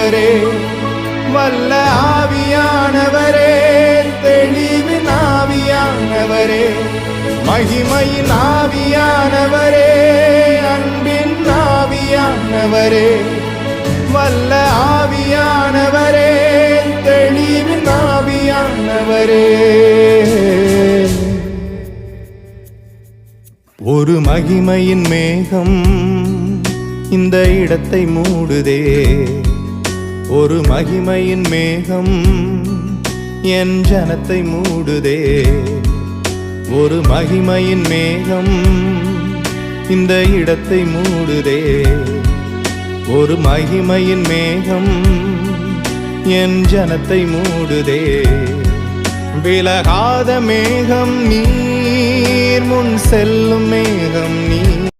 ஆவியானவரே, வல்ல ஆவியானவரே, தெளிவின் ஆவியானவரே, மகிமையின் ஆவியானவரே, அன்பின் ஆவியானவரே, வல்ல ஆவியானவரே, தெளிவின் ஆவியானவரே. ஒரு மகிமையின் மேகம் இந்த இடத்தை மூடுதே, ஒரு மகிமையின் மேகம் என் ஜனத்தை மூடுதே, ஒரு மகிமையின் மேகம் இந்த இடத்தை மூடுதே, ஒரு மகிமையின் மேகம் என் ஜனத்தை மூடுதே. விலகாத மேகம் நீர், முன் செல்லும் மேகம் நீர்,